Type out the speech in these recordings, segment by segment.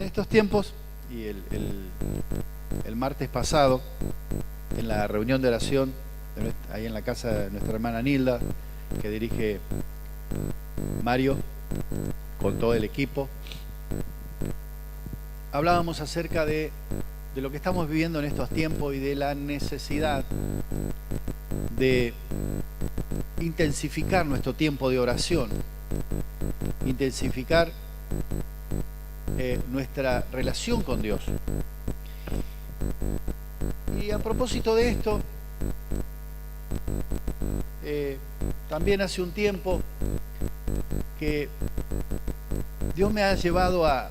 En estos tiempos, y el martes pasado, en la reunión de oración, ahí en la casa de nuestra hermana Nilda, que dirige Mario, con todo el equipo, hablábamos acerca de lo que estamos viviendo en estos tiempos y de la necesidad de intensificar nuestro tiempo de oración, intensificar nuestra relación con Dios. Y a propósito de esto, también hace un tiempo que Dios me ha llevado a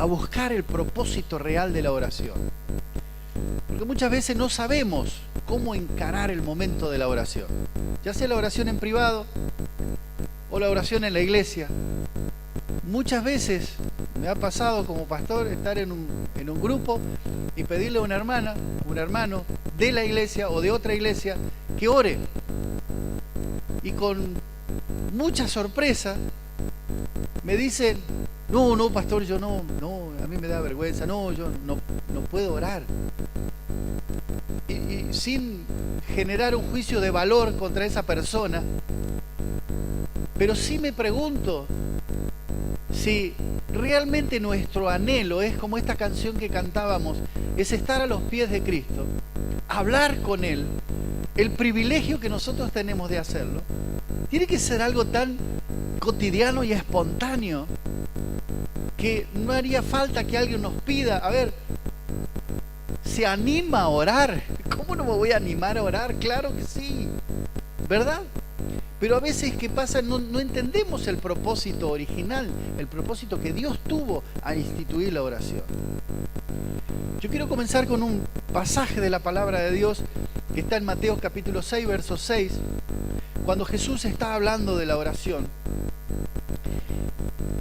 buscar el propósito real de la oración. Porque muchas veces no sabemos cómo encarar el momento de la oración. Ya sea la oración en privado o la oración en la iglesia. Muchas veces me ha pasado como pastor estar en un grupo y pedirle a una hermana, un hermano de la iglesia o de otra iglesia que ore. Y con mucha sorpresa me dicen: no, pastor, yo no, a mí me da vergüenza, yo no puedo orar. Y sin generar un juicio de valor contra esa persona, pero sí me pregunto si realmente nuestro anhelo es como esta canción que cantábamos, es estar a los pies de Cristo, hablar con Él, el privilegio que nosotros tenemos de hacerlo. Tiene que ser algo tan cotidiano y espontáneo que no haría falta que alguien nos pida: a ver, ¿se anima a orar? ¿Cómo no me voy a animar a orar? Claro que sí, ¿verdad? Pero a veces, ¿qué pasa? No entendemos el propósito original, el propósito que Dios tuvo a instituir la oración. Yo quiero comenzar con un pasaje de la palabra de Dios que está en Mateo capítulo 6, verso 6, cuando Jesús está hablando de la oración,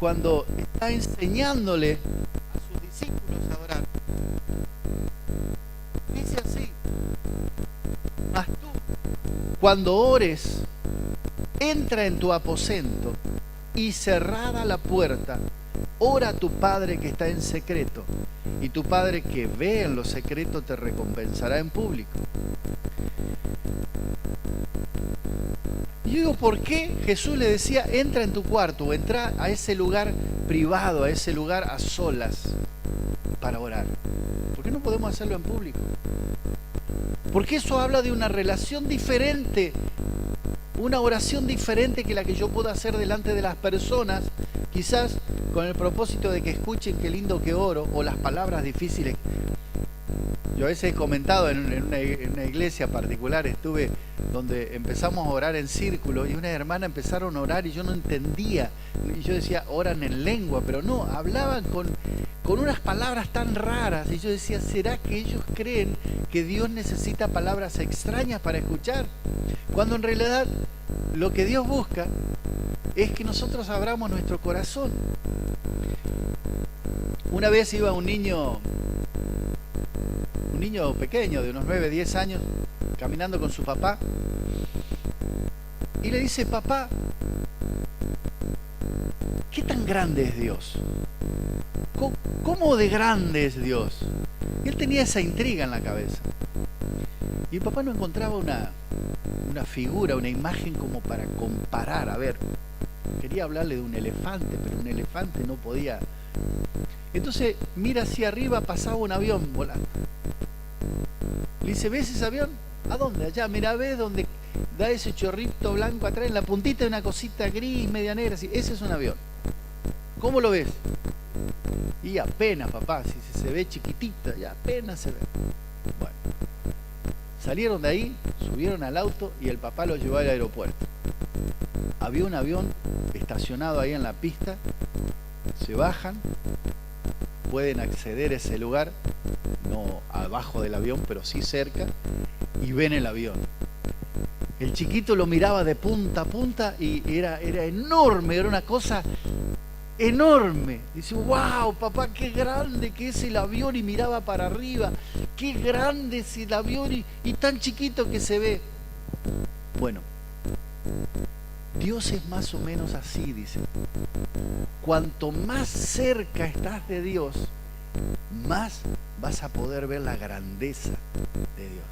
cuando está enseñándole a sus discípulos a orar. Dice así: mas tú, cuando ores, entra en tu aposento y cerrada la puerta, ora a tu Padre que está en secreto, y tu Padre que ve en lo secreto te recompensará en público. Y yo digo, ¿por qué Jesús le decía entra en tu cuarto o entra a ese lugar privado, a ese lugar a solas para orar? ¿Por qué no podemos hacerlo en público? Porque eso habla de una relación diferente, una oración diferente que la que yo puedo hacer delante de las personas, quizás con el propósito de que escuchen qué lindo que oro, o las palabras difíciles. Yo a veces he comentado en una iglesia particular, estuve donde empezamos a orar en círculo y unas hermanas empezaron a orar y yo no entendía. Y yo decía, oran en lengua, pero no, hablaban con unas palabras tan raras. Y yo decía, ¿será que ellos creen que Dios necesita palabras extrañas para escuchar? Cuando en realidad lo que Dios busca es que nosotros abramos nuestro corazón. Una vez iba un niño pequeño de unos 9, 10 años caminando con su papá y le dice: papá, ¿qué tan grande es Dios? ¿Cómo de grande es Dios? Y él tenía esa intriga en la cabeza. Y el papá no encontraba una figura, una imagen como para comparar. A ver, quería hablarle de un elefante, pero un elefante no podía. Entonces mira hacia arriba, pasaba un avión volando. Le dice: ¿ves ese avión? ¿A dónde? Allá, mira, ¿ves donde da ese chorrito blanco atrás? En la puntita de una cosita gris, media negra, así. Ese es un avión. ¿Cómo lo ves? Y apenas, papá, si se ve chiquitita, ya apenas se ve. Bueno, salieron de ahí, subieron al auto y el papá lo llevó al aeropuerto. Había un avión estacionado ahí en la pista, se bajan, pueden acceder a ese lugar, no abajo del avión, pero sí cerca, y ven el avión. El chiquito lo miraba de punta a punta y era enorme, era una cosa enorme. Dice: wow, papá, qué grande que es el avión, y miraba para arriba, qué grande es el avión y tan chiquito que se ve. Bueno, Dios es más o menos así, dice. Cuanto más cerca estás de Dios, más vas a poder ver la grandeza de Dios.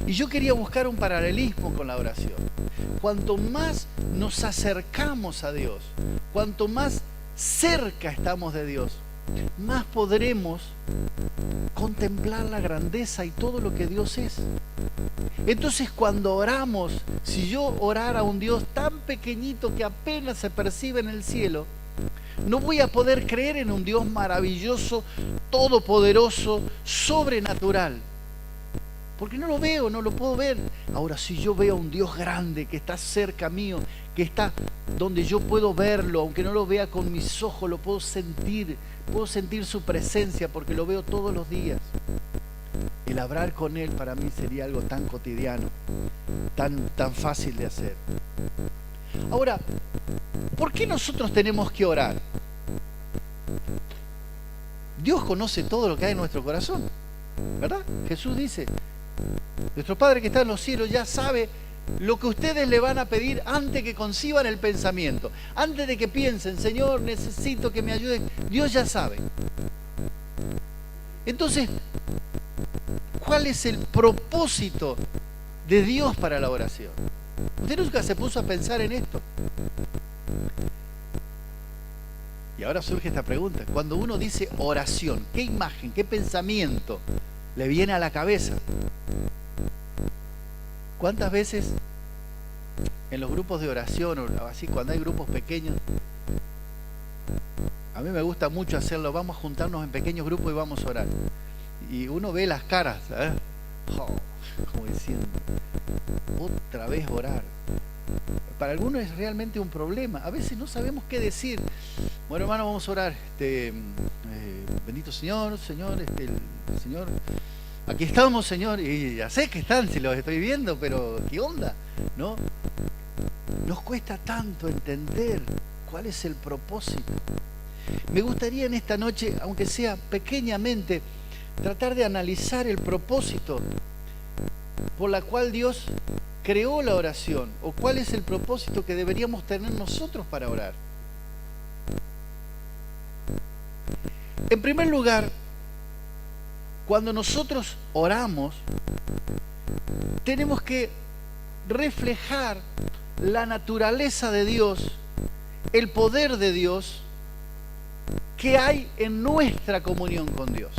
Y yo quería buscar un paralelismo con la oración. Cuanto más nos acercamos a Dios, cuanto más cerca estamos de Dios, más podremos contemplar la grandeza y todo lo que Dios es. Entonces, cuando oramos, si yo orara a un Dios tan pequeñito que apenas se percibe en el cielo, no voy a poder creer en un Dios maravilloso, todopoderoso, sobrenatural. Porque no lo veo, no lo puedo ver. Ahora, si yo veo a un Dios grande que está cerca mío, que está donde yo puedo verlo, aunque no lo vea con mis ojos, lo puedo sentir su presencia porque lo veo todos los días. El hablar con Él para mí sería algo tan cotidiano, tan fácil de hacer. Ahora, ¿por qué nosotros tenemos que orar? Dios conoce todo lo que hay en nuestro corazón, ¿verdad? Jesús dice, nuestro Padre que está en los cielos ya sabe lo que ustedes le van a pedir antes que conciban el pensamiento. Antes de que piensen, Señor, necesito que me ayudes. Dios ya sabe. Entonces, ¿cuál es el propósito de Dios para la oración? ¿Usted nunca se puso a pensar en esto? Y ahora surge esta pregunta. Cuando uno dice oración, ¿qué imagen, qué pensamiento le viene a la cabeza? ¿Cuántas veces en los grupos de oración o así, cuando hay grupos pequeños, a mí me gusta mucho hacerlo, vamos a juntarnos en pequeños grupos y vamos a orar? Y uno ve las caras, ¿eh? Como diciendo, otra vez orar. Para algunos es realmente un problema. A veces no sabemos qué decir. Bueno, hermano, vamos a orar. Bendito Señor, el Señor. Aquí estamos, Señor, y ya sé que están, si los estoy viendo, pero ¿qué onda? ¿No? Nos cuesta tanto entender cuál es el propósito. Me gustaría en esta noche, aunque sea pequeñamente, tratar de analizar el propósito por la cual Dios creó la oración, o cuál es el propósito que deberíamos tener nosotros para orar. En primer lugar, cuando nosotros oramos, tenemos que reflejar la naturaleza de Dios, el poder de Dios que hay en nuestra comunión con Dios.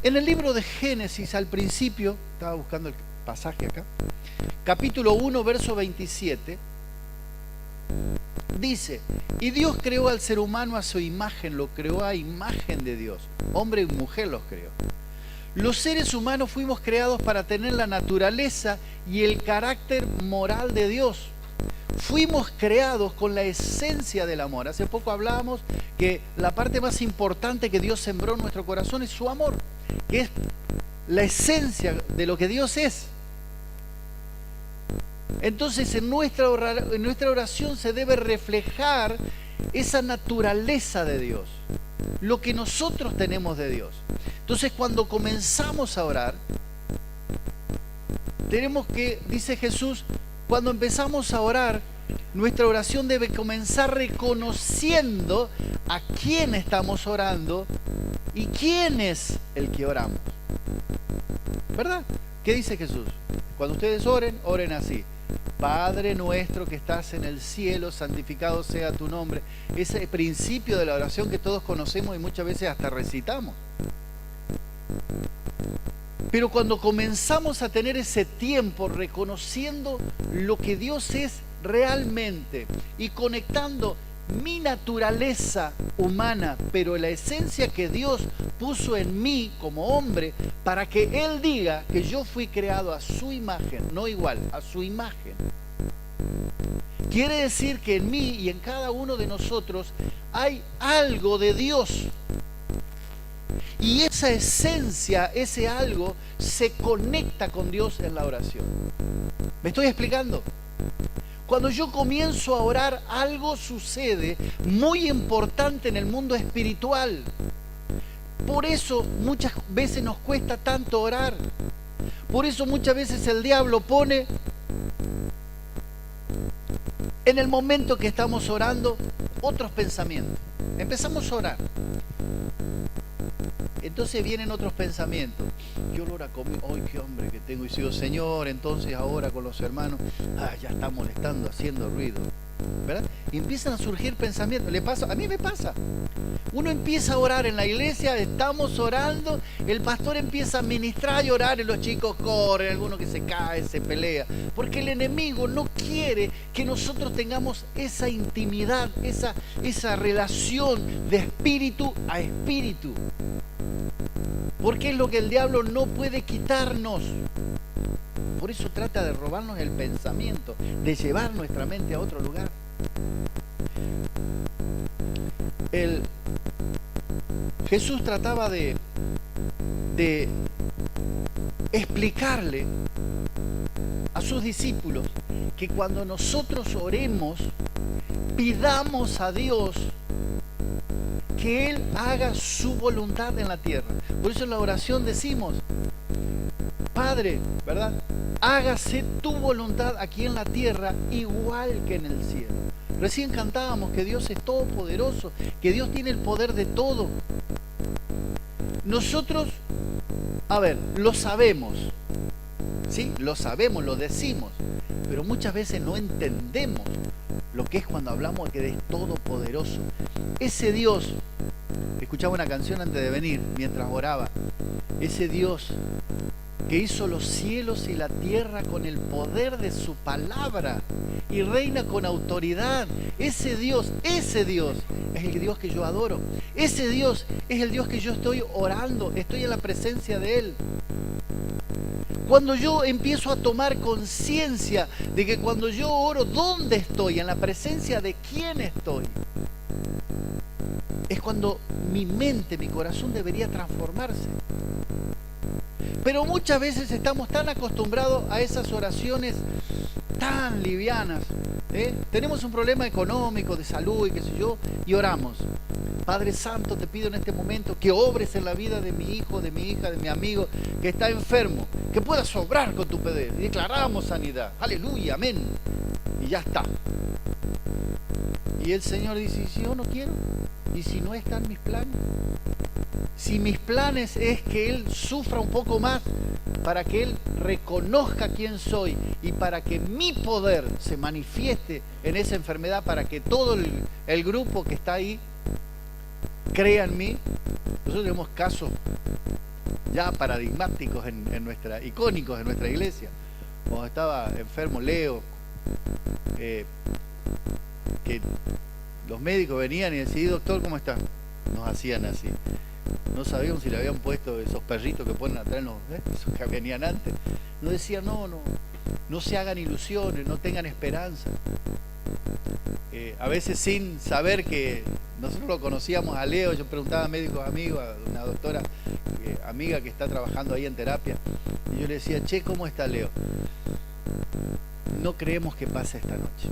En el libro de Génesis, al principio, estaba buscando el pasaje acá, capítulo 1, verso 27, dice, y Dios creó al ser humano a su imagen, lo creó a imagen de Dios, hombre y mujer los creó. Los seres humanos fuimos creados para tener la naturaleza y el carácter moral de Dios. Fuimos creados con la esencia del amor. Hace poco hablábamos que la parte más importante que Dios sembró en nuestro corazón es su amor, que es la esencia de lo que Dios es. Entonces en nuestra oración se debe reflejar esa naturaleza de Dios, lo que nosotros tenemos de Dios. Entonces cuando comenzamos a orar, tenemos que, dice Jesús, cuando empezamos a orar, nuestra oración debe comenzar reconociendo a quién estamos orando y quién es el que oramos. ¿Verdad? ¿Qué dice Jesús? Cuando ustedes oren, oren así. Padre nuestro que estás en el cielo, santificado sea tu nombre. Ese principio de la oración que todos conocemos y muchas veces hasta recitamos. Pero cuando comenzamos a tener ese tiempo reconociendo lo que Dios es realmente y conectando mi naturaleza humana, pero la esencia que Dios puso en mí como hombre, para que Él diga que yo fui creado a su imagen, no igual, a su imagen. Quiere decir que en mí y en cada uno de nosotros hay algo de Dios. Y esa esencia, ese algo, se conecta con Dios en la oración. ¿Me estoy explicando? Cuando yo comienzo a orar, algo sucede muy importante en el mundo espiritual. Por eso muchas veces nos cuesta tanto orar. Por eso muchas veces el diablo pone En el momento que estamos orando, otros pensamientos. Empezamos a orar. Entonces vienen otros pensamientos. Yo lo ora conmigo, ¡ay, qué hombre que tengo! Y digo, Señor, entonces ahora con los hermanos, ya está molestando, haciendo ruido, ¿verdad? Y empiezan a surgir pensamientos. ¿Le pasa? A mí me pasa. Uno empieza a orar en la iglesia, estamos orando, el pastor empieza a ministrar y orar y los chicos corren, alguno que se cae, se pelea, porque el enemigo no quiere que nosotros tengamos esa intimidad, esa relación de espíritu a espíritu. Porque es lo que el diablo no puede quitarnos. Por eso trata de robarnos el pensamiento, de llevar nuestra mente a otro lugar. Jesús trataba de explicarle a sus discípulos que cuando nosotros oremos, pidamos a Dios que Él haga su voluntad en la tierra. Por eso en la oración decimos, Padre, ¿verdad? Hágase tu voluntad aquí en la tierra igual que en el cielo. Recién cantábamos que Dios es todopoderoso, que Dios tiene el poder de todo. Nosotros, lo sabemos, ¿sí? Lo sabemos, lo decimos, pero muchas veces no entendemos lo que es cuando hablamos de que es todopoderoso. Ese Dios, escuchaba una canción antes de venir, mientras oraba, ese Dios que hizo los cielos y la tierra con el poder de su palabra y reina con autoridad. Ese Dios es el Dios que yo adoro. Ese Dios es el Dios que yo estoy orando, estoy en la presencia de Él. Cuando yo empiezo a tomar conciencia de que cuando yo oro, ¿dónde estoy? En la presencia de quién estoy. Es cuando mi mente, mi corazón debería transformarse. Pero muchas veces estamos tan acostumbrados a esas oraciones tan livianas. Tenemos un problema económico, de salud y qué sé yo, y oramos. Padre Santo, te pido en este momento que obres en la vida de mi hijo, de mi hija, de mi amigo que está enfermo, que puedas obrar con tu poder. Y declaramos sanidad. Aleluya, amén. Y ya está. Y el Señor dice, ¿y si yo no quiero? ¿Y si no están mis planes? Si mis planes es que Él sufra un poco más para que Él reconozca quién soy y para que mi poder se manifieste en esa enfermedad, para que todo el grupo que está ahí crea en mí. Nosotros tenemos casos ya paradigmáticos icónicos en nuestra iglesia. Cuando estaba enfermo Leo, que los médicos venían y decían, doctor, ¿cómo está? Nos hacían así. No sabíamos si le habían puesto esos perritos que ponen atrás, esos que venían antes. Nos decían, no se hagan ilusiones, no tengan esperanza. A veces sin saber que nosotros lo conocíamos a Leo, yo preguntaba a médicos amigos, a una doctora amiga que está trabajando ahí en terapia, y yo le decía, che, ¿cómo está Leo? No creemos que pase esta noche.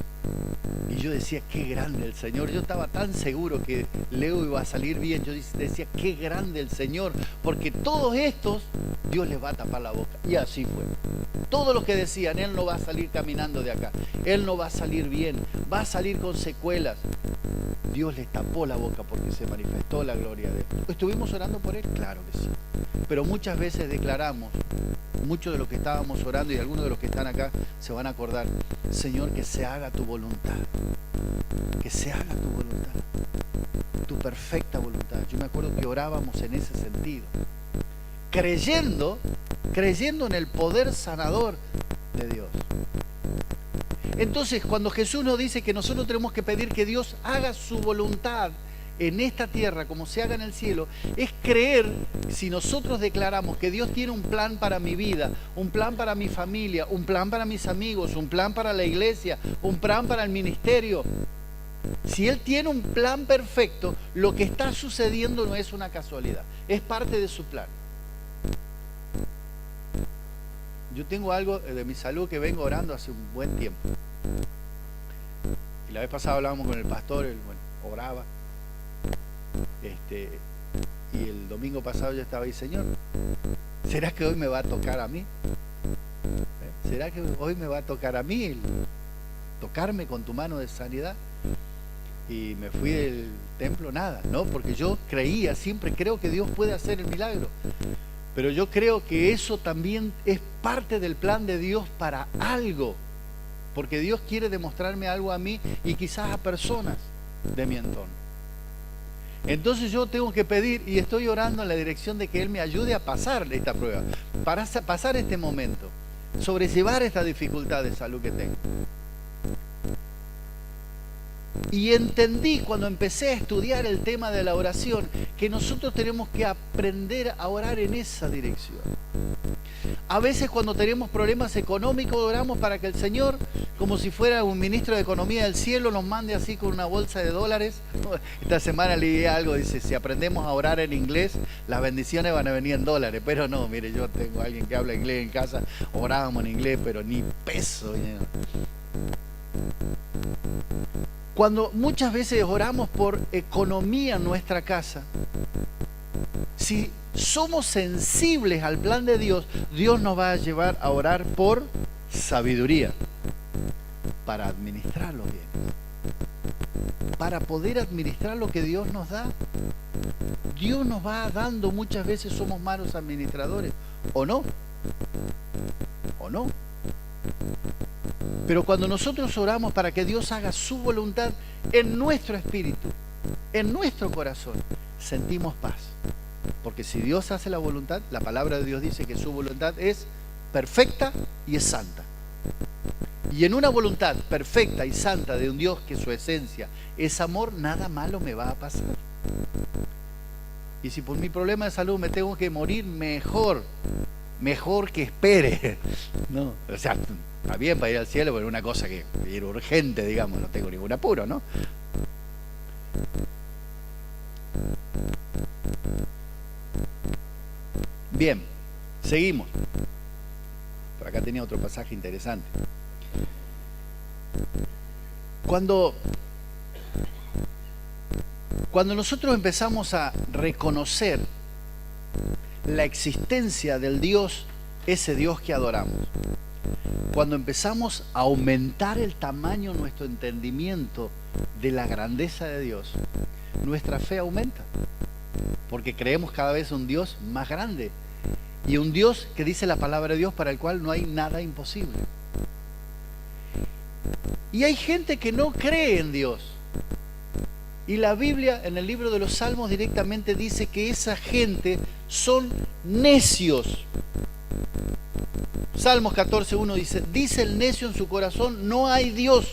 Y yo decía, qué grande el Señor. Yo estaba tan seguro que Leo iba a salir bien. Yo decía, qué grande el Señor, porque todos estos Dios les va a tapar la boca. Y así fue. Todos los que decían, Él no va a salir caminando de acá, Él no va a salir bien, va a salir con secuelas, Dios les tapó la boca porque se manifestó la gloria de Él. ¿Estuvimos orando por Él? Claro que sí. Pero muchas veces declaramos, muchos de los que estábamos orando y algunos de los que están acá se van a acordar, Señor, que se haga tu voluntad, que se haga tu voluntad, tu perfecta voluntad. Yo me acuerdo que orábamos en ese sentido, creyendo en el poder sanador de Dios. Entonces, cuando Jesús nos dice que nosotros tenemos que pedir que Dios haga su voluntad en esta tierra como se haga en el cielo, es creer, si nosotros declaramos que Dios tiene un plan para mi vida, un plan para mi familia, un plan para mis amigos, un plan para la iglesia, un plan para el ministerio. Si Él tiene un plan perfecto, lo que está sucediendo no es una casualidad, es parte de su plan. Yo tengo algo de mi salud que vengo orando hace un buen tiempo. Y la vez pasada hablábamos con el pastor, él oraba. Y el domingo pasado yo estaba ahí, Señor, ¿será que hoy me va a tocar a mí? ¿Será que hoy me va a tocar a mí tocarme con tu mano de sanidad. Y me fui del templo, nada, ¿no? Porque yo creía, siempre creo que Dios puede hacer el milagro. Pero yo creo que eso también es parte del plan de Dios para algo. Porque Dios quiere demostrarme algo a mí y quizás a personas de mi entorno. Entonces yo tengo que pedir y estoy orando en la dirección de que Él me ayude a pasar esta prueba, para pasar este momento, sobrellevar esta dificultad de salud que tengo. Y entendí cuando empecé a estudiar el tema de la oración que nosotros tenemos que aprender a orar en esa dirección. A veces cuando tenemos problemas económicos oramos para que el Señor, como si fuera un ministro de Economía del cielo, nos mande así con una bolsa de dólares. Esta semana leí algo, dice, si aprendemos a orar en inglés, las bendiciones van a venir en dólares. Pero no, mire, yo tengo a alguien que habla inglés en casa, orábamos en inglés, pero ni peso. Cuando muchas veces oramos por economía en nuestra casa, si somos sensibles al plan de Dios, Dios nos va a llevar a orar por sabiduría para administrar los bienes, para poder administrar lo que Dios nos da. Dios nos va dando, muchas veces somos malos administradores, ¿o no? ¿O no? Pero cuando nosotros oramos para que Dios haga su voluntad en nuestro espíritu, en nuestro corazón, sentimos paz. Porque si Dios hace la voluntad, la palabra de Dios dice que su voluntad es perfecta y es santa. Y en una voluntad perfecta y santa de un Dios que su esencia es amor, nada malo me va a pasar. Y si por mi problema de salud me tengo que morir, mejor que espere. No, o sea, está bien para ir al cielo, pero es una cosa que es urgente, digamos, no tengo ningún apuro, ¿no? Bien, seguimos. Por acá tenía otro pasaje interesante. Cuando nosotros empezamos a reconocer la existencia del Dios, ese Dios que adoramos, cuando empezamos a aumentar el tamaño de nuestro entendimiento de la grandeza de Dios, nuestra fe aumenta, porque creemos cada vez un Dios más grande y un Dios que dice la palabra de Dios para el cual no hay nada imposible. Y hay gente que no cree en Dios. Y la Biblia, en el libro de los Salmos, directamente dice que esa gente son necios. Salmos 14:1 dice el necio en su corazón, no hay Dios.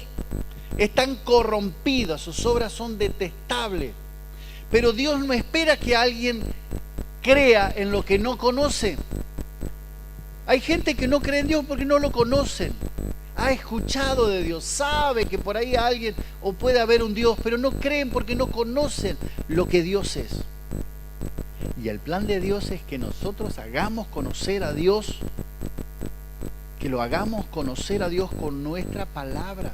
Están corrompidas, sus obras son detestables. Pero Dios no espera que alguien crea en lo que no conoce. Hay gente que no cree en Dios porque no lo conocen. Ha escuchado de Dios, sabe que por ahí alguien o puede haber un Dios, pero no creen porque no conocen lo que Dios es. Y el plan de Dios es que nosotros hagamos conocer a Dios, que lo hagamos conocer a Dios con nuestra palabra.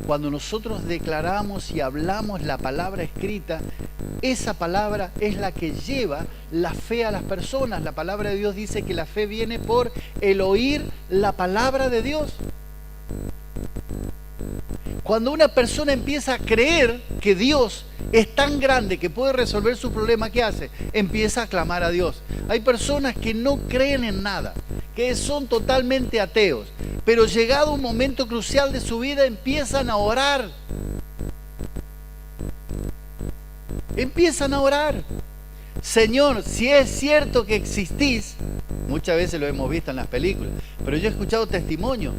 Cuando nosotros declaramos y hablamos la palabra escrita, esa palabra es la que lleva la fe a las personas. La palabra de Dios dice que la fe viene por el oír la palabra de Dios. Cuando una persona empieza a creer que Dios es tan grande que puede resolver su problema, ¿qué hace? Empieza a clamar a Dios. Hay personas que no creen en nada, que son totalmente ateos, pero llegado un momento crucial de su vida empiezan a orar. Empiezan a orar. Señor, si es cierto que existís, muchas veces lo hemos visto en las películas, pero yo he escuchado testimonios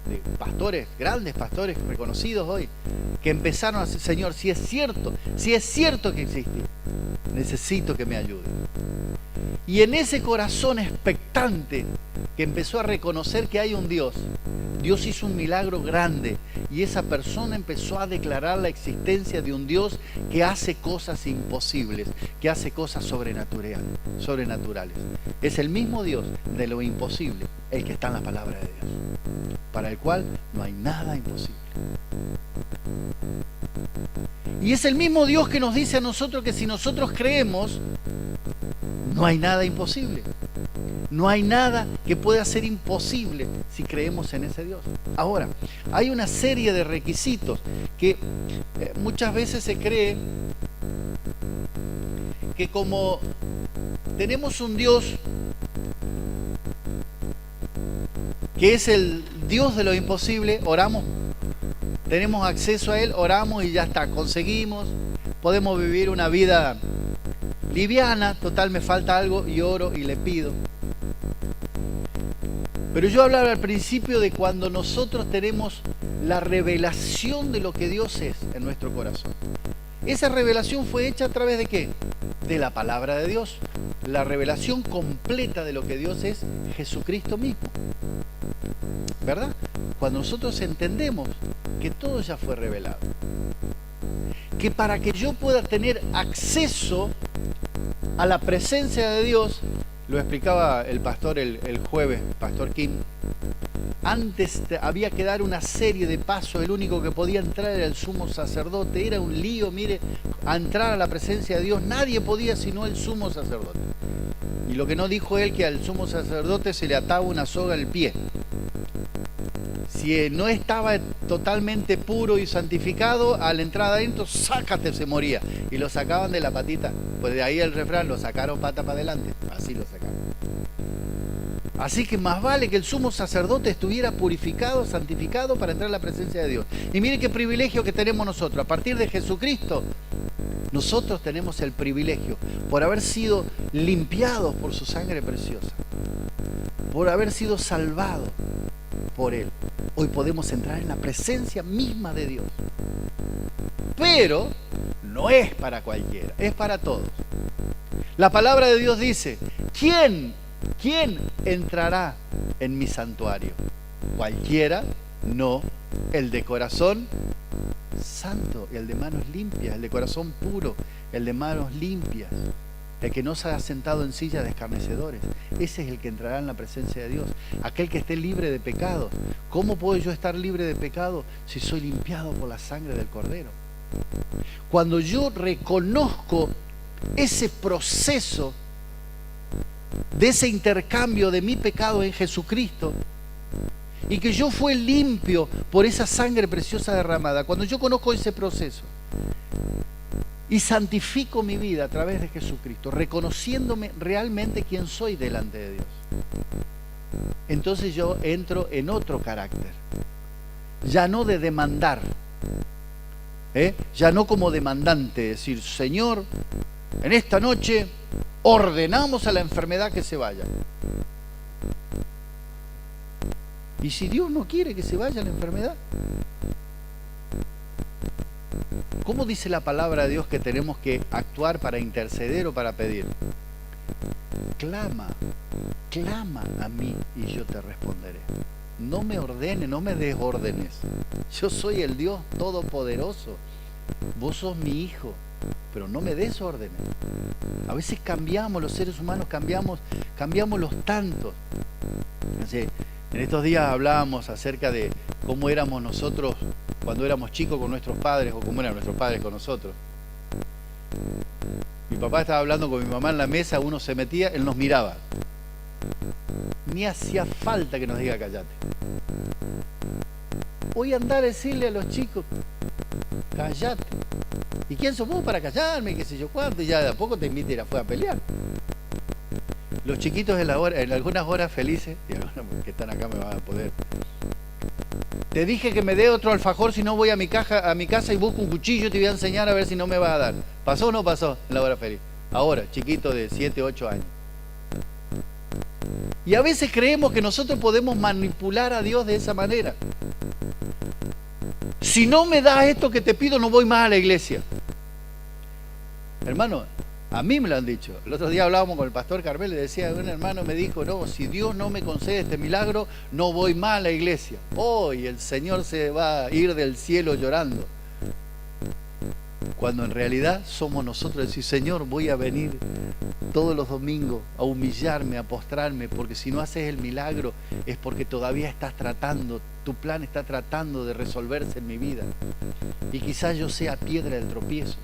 de pastores, grandes pastores reconocidos hoy, que empezaron a decir, Señor, si es cierto que existís, necesito que me ayudes. Y en ese corazón expectante que empezó a reconocer que hay un Dios, Dios hizo un milagro grande y esa persona empezó a declarar la existencia de un Dios que hace cosas imposibles, que hace cosas sobrenaturales. Es el mismo Dios de lo imposible, el que está en la palabra de Dios, para el cual no hay nada imposible. Y es el mismo Dios que nos dice a nosotros que si nosotros creemos, no hay nada imposible. No hay nada que pueda ser imposible si creemos en ese Dios. Ahora, hay una serie de requisitos que muchas veces se cree que como tenemos un Dios que es el Dios de lo imposible, oramos, tenemos acceso a Él, oramos y ya está, conseguimos, podemos vivir una vida liviana, total me falta algo y oro y le pido. Pero yo hablaba al principio de cuando nosotros tenemos la revelación de lo que Dios es en nuestro corazón. Esa revelación fue hecha a través de ¿qué? De la palabra de Dios. La revelación completa de lo que Dios es, Jesucristo mismo. ¿Verdad? Cuando nosotros entendemos que todo ya fue revelado. Que para que yo pueda tener acceso a la presencia de Dios, lo explicaba el pastor el jueves, Pastor Kim, antes había que dar una serie de pasos, el único que podía entrar era el sumo sacerdote, era un lío, mire, a entrar a la presencia de Dios, nadie podía sino el sumo sacerdote. Y lo que no dijo él, que al sumo sacerdote se le ataba una soga al pie. Si no estaba totalmente puro y santificado, a la entrada adentro, sácate, se moría. Y lo sacaban de la patita. Pues de ahí el refrán, lo sacaron pata para adelante. Así lo sacaron. Así que más vale que el sumo sacerdote estuviera purificado, santificado para entrar a la presencia de Dios. Y mire qué privilegio que tenemos nosotros. A partir de Jesucristo, nosotros tenemos el privilegio, por haber sido limpiados por su sangre preciosa, por haber sido salvados por Él. Hoy podemos entrar en la presencia misma de Dios. Pero no es para cualquiera, es para todos. La palabra de Dios dice, ¿quién entrará en mi santuario? Cualquiera, no, el de corazón santo, el de manos limpias, el de corazón puro, el de manos limpias, el que no se ha sentado en silla de escarnecedores. Ese es el que entrará en la presencia de Dios, aquel que esté libre de pecado. ¿Cómo puedo yo estar libre de pecado si soy limpiado por la sangre del Cordero? Cuando yo reconozco ese proceso de ese intercambio de mi pecado en Jesucristo y que yo fui limpio por esa sangre preciosa derramada, cuando yo conozco ese proceso y santifico mi vida a través de Jesucristo, reconociéndome realmente quién soy delante de Dios, entonces yo entro en otro carácter, ya no de demandar, ya no como demandante, decir, Señor, en esta noche ordenamos a la enfermedad que se vaya. ¿Y si Dios no quiere que se vaya la enfermedad? ¿Cómo dice la palabra de Dios que tenemos que actuar para interceder o para pedir? Clama a mí y yo te responderé. No me ordene, no me des órdenes. Yo soy el Dios Todopoderoso. Vos sos mi hijo, pero no me des órdenes. A veces cambiamos, los seres humanos cambiamos los tantos. En estos días hablábamos acerca de cómo éramos nosotros cuando éramos chicos con nuestros padres o cómo eran nuestros padres con nosotros. Mi papá estaba hablando con mi mamá en la mesa, uno se metía, él nos miraba. Ni hacía falta que nos diga callate. Hoy andar a decirle a los chicos, callate. ¿Y quién sos vos para callarme? ¿Qué sé yo cuánto? Y ya de a poco te invita a ir afuera a pelear. Los chiquitos en algunas horas felices, y bueno, que están acá me van a poder. Te dije que me dé otro alfajor si no voy a mi casa y busco un cuchillo y te voy a enseñar a ver si no me va a dar. ¿Pasó o no pasó en la hora feliz? Ahora, chiquito de 7, 8 años. Y a veces creemos que nosotros podemos manipular a Dios de esa manera. Si no me das esto que te pido, no voy más a la iglesia. Hermano, a mí me lo han dicho. El otro día hablábamos con el pastor Carmel y decía, un hermano me dijo, no, si Dios no me concede este milagro, no voy más a la iglesia. Hoy el Señor se va a ir del cielo llorando. Cuando en realidad somos nosotros decir, Señor, voy a venir todos los domingos a humillarme, a postrarme, porque si no haces el milagro es porque todavía estás tratando, tu plan está tratando de resolverse en mi vida. Y quizás yo sea piedra de tropiezo.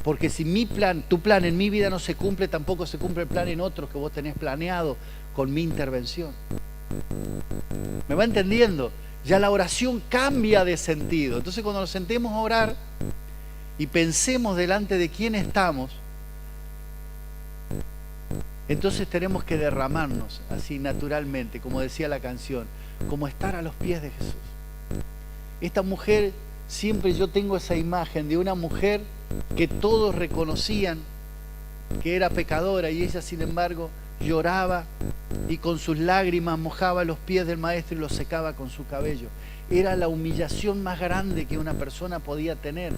Porque si tu plan en mi vida no se cumple, tampoco se cumple el plan en otros que vos tenés planeado con mi intervención. ¿Me va entendiendo? Ya la oración cambia de sentido. Entonces cuando nos sentemos a orar y pensemos delante de quién estamos, entonces tenemos que derramarnos así naturalmente, como decía la canción, como estar a los pies de Jesús. Esta mujer, siempre yo tengo esa imagen de una mujer que todos reconocían que era pecadora y ella sin embargo lloraba y con sus lágrimas mojaba los pies del maestro y los secaba con su cabello. Era la humillación más grande que una persona podía tener.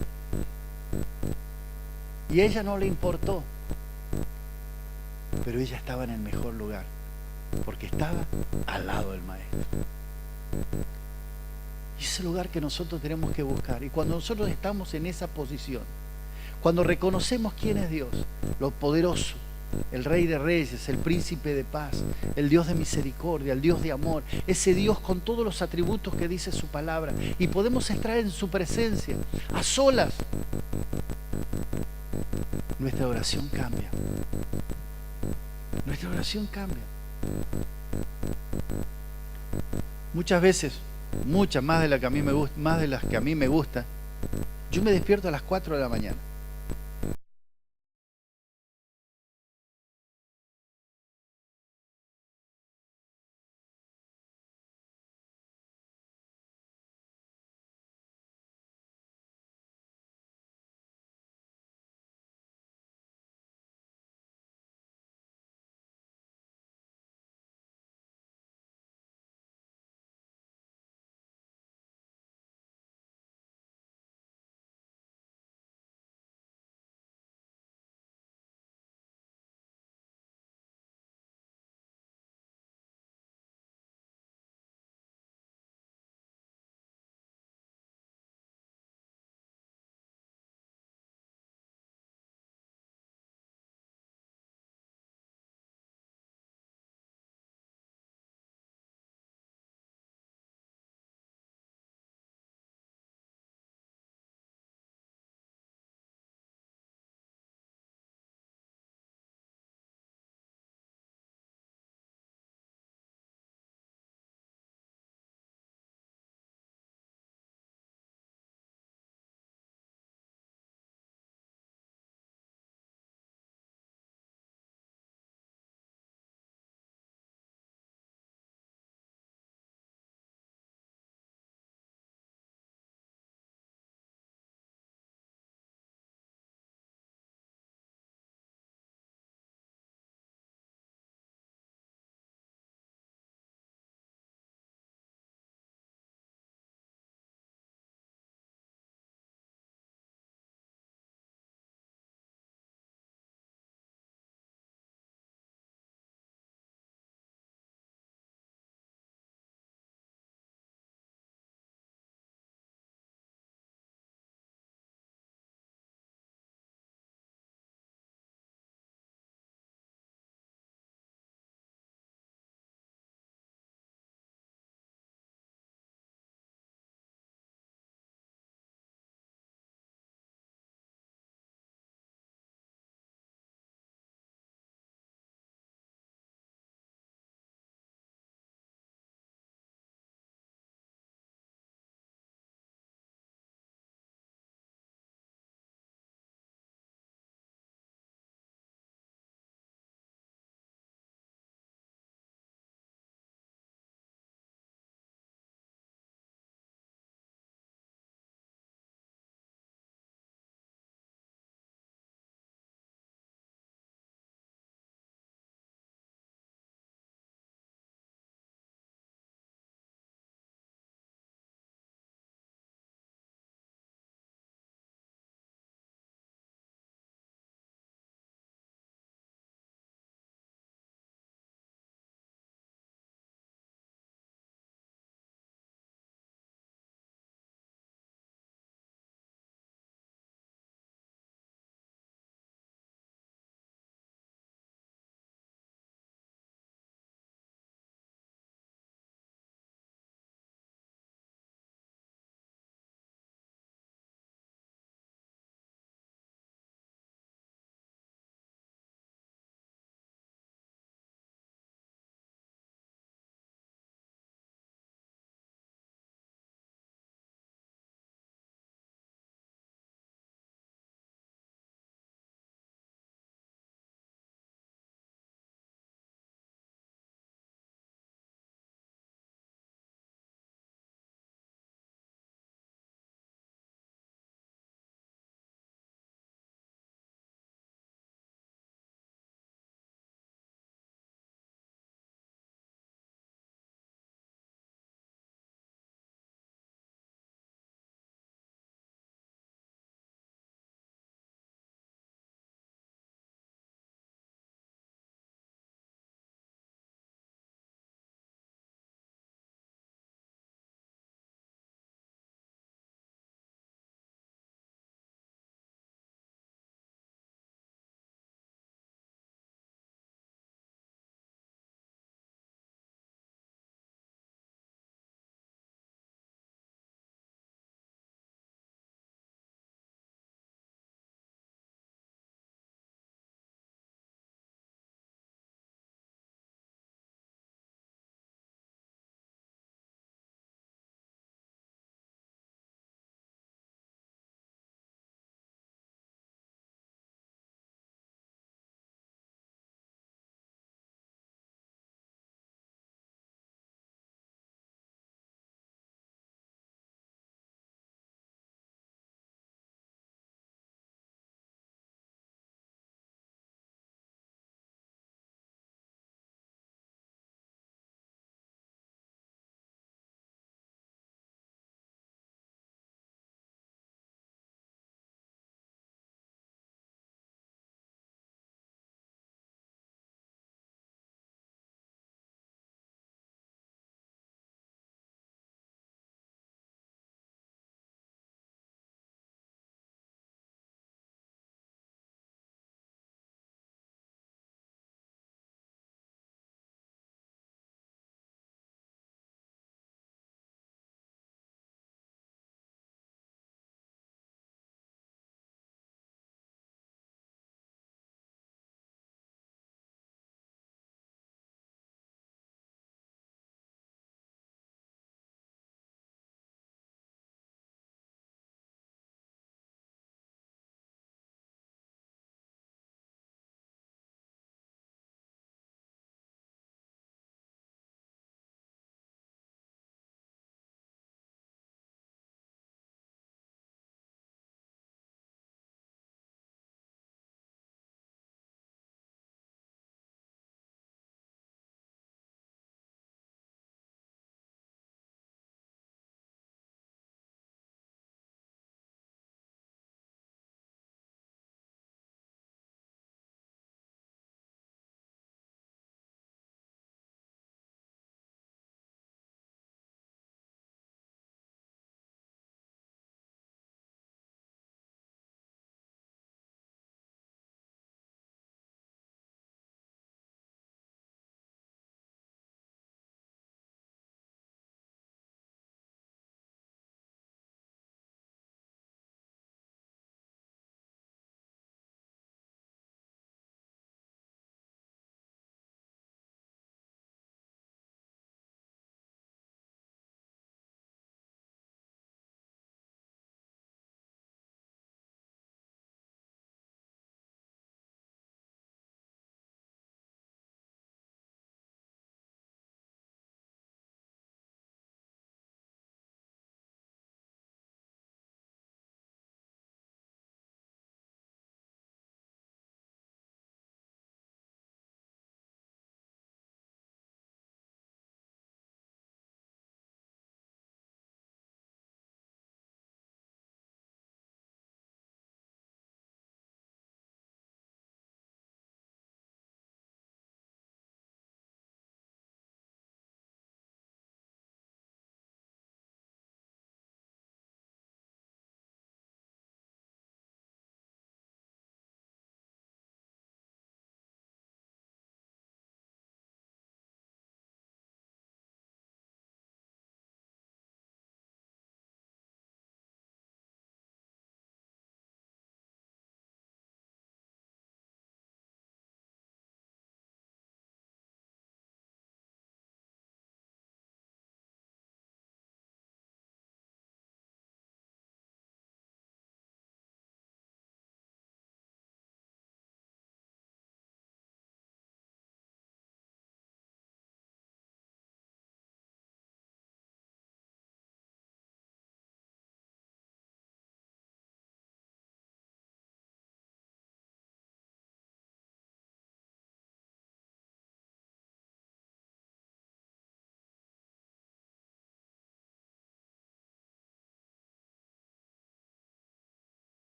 Y a ella no le importó. Pero ella estaba en el mejor lugar, porque estaba al lado del maestro. Y ese lugar que nosotros tenemos que buscar. Y cuando nosotros estamos en esa posición, cuando reconocemos quién es Dios, lo poderoso, el Rey de Reyes, el Príncipe de Paz, el Dios de misericordia, el Dios de amor, ese Dios con todos los atributos que dice su palabra, y podemos entrar en su presencia, a solas, nuestra oración cambia. Nuestra oración cambia. Muchas veces, muchas más de las que a mí me gusta, yo me despierto a las 4 de la mañana.